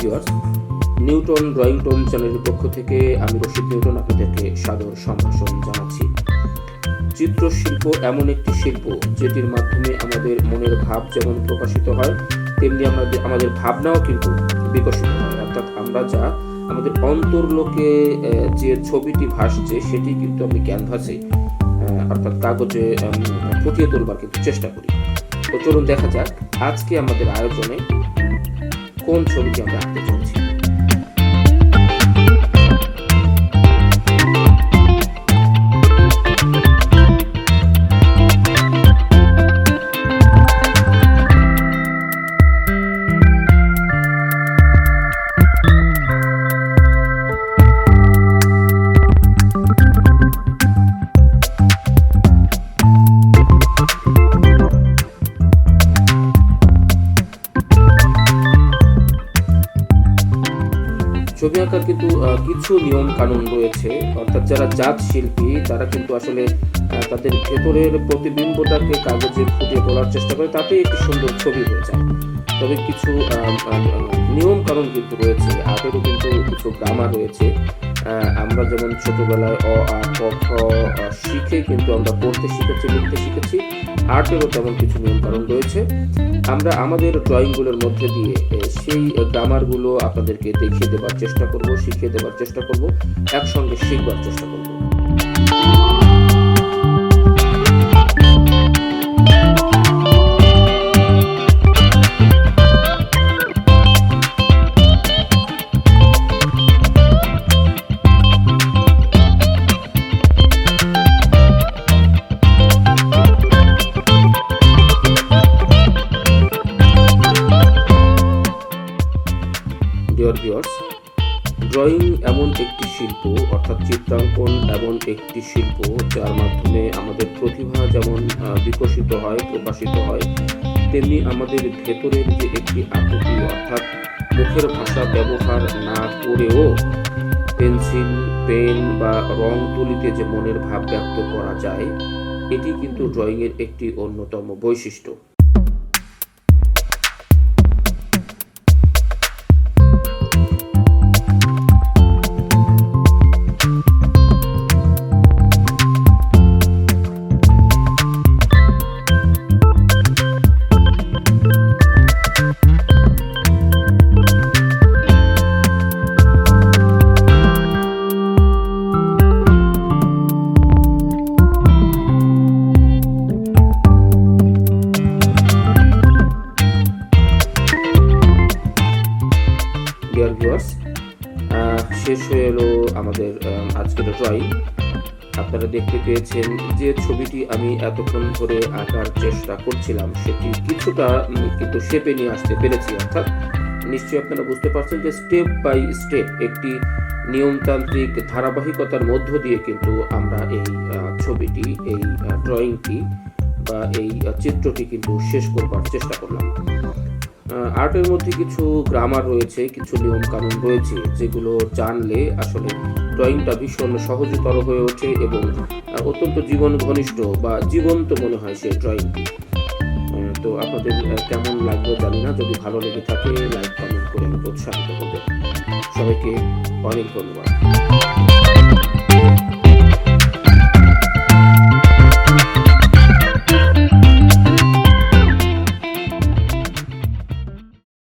Viewers, Newton drawing tone চ্যানেলের পক্ষ থেকে আমি রশিদ নিউটন আপনাদেরকে সাদর সম্ভাষণ জানাচ্ছি। চিত্রশিল্প এমন একটি শিল্প যেটির মাধ্যমে আমাদের মনের ভাব যেমন প্রকাশিত হয়, তেমনি আমাদের ভাবনাও কিন্তু বিকশিত হয়। অর্থাৎ আমরা যা আমাদের অন্তর্লোকে যে ছবিটি ভাসছে সেটি কিন্তু আমি ক্যানভাসে অর্থাৎ কাগজে ফুটিয়ে তোলবার কিন্তু চেষ্টা করি। তো চলুন দেখা যাক আজকে আমাদের আয়োজনে কোন ছবিটি আমরা আঁকতে চলেছি। ছবি আঁকার কিন্তু কিছু নিয়ম কানুন রয়েছে। অর্থাৎ যারা জাত শিল্পী তারা কিন্তু আসলে তাদের ভেতরের প্রতিবিম্বটাকে কাগজে ফুটিয়ে তোলার চেষ্টা করে, তাতে একটি সুন্দর ছবি হয়ে যায়। তবে কিছু নিয়ম কানুন কিন্তু রয়েছে, আর্টেরও কিন্তু কিছু গ্রামার রয়েছে। আমরা যেমন ছোটবেলায় অ আ ক খ শিখে কিন্তু আমরা পড়তে শিখেছি, লিখতে শিখেছি, আর্টেরও তেমন কিছু নিয়ম কানুন রয়েছে। আমরা আমাদের ড্রয়িংগুলোর মধ্যে দিয়ে সেই গ্রামারগুলো আপনাদেরকে দেখিয়ে দেবার চেষ্টা করব, শিখিয়ে দেবার চেষ্টা করব, একসঙ্গে শিখবার চেষ্টা করব। ডিয়ার ভিউয়ার্স, ড্রয়িং এমন একটি শিল্প, অর্থাৎ চিত্রাঙ্কন এমন একটি শিল্প যার মাধ্যমে আমাদের প্রতিভা যেমন বিকশিত হয়, প্রকাশিত হয়, তেমনি আমাদের ভেতরের যে একটি আকুতি, অর্থাৎ মুখের ভাষা ব্যবহার না করেও পেন্সিল, পেন বা রং তুলিতে যে মনের ভাব ব্যক্ত করা যায়, এটি কিন্তু ড্রয়িংয়ের একটি অন্যতম বৈশিষ্ট্য। ডিয়ার ভিউয়ার্স, শেষ হয়ে এলো আমাদের আজকের ড্রয়িং। আপনারা দেখতে পেয়েছেন যে ছবিটি আমি এতক্ষণ ধরে আঁকার চেষ্টা করছিলাম সেটি কিছুটা কিন্তু শেপে নিয়ে আসতে পেরেছি। অর্থাৎ নিশ্চয়ই আপনারা বুঝতে পারছেন যে স্টেপ বাই স্টেপ একটি নিয়মতান্ত্রিক ধারাবাহিকতার মধ্য দিয়ে কিন্তু আমরা এই ছবিটি, এই ড্রয়িংটি বা এই চিত্রটি কিন্তু শেষ করবার চেষ্টা করলাম। আর্টের মধ্যে কিছু গ্রামার রয়েছে, কিছু নিয়ম কানুন রয়েছে, যেগুলো জানলে আসলে ড্রয়িংটা ভীষণ সহজতর হয়ে ওঠে এবং অত্যন্ত জীবন ঘনিষ্ঠ বা জীবন্ত মনে হয় সেই ড্রয়িংটি। তো আপনাদের কেমন লাগবে জানি না, যদি ভালো লেগে থাকে লাইক কমেন্ট করে উৎসাহিত করবেন। সবাইকে অনেক ধন্যবাদ।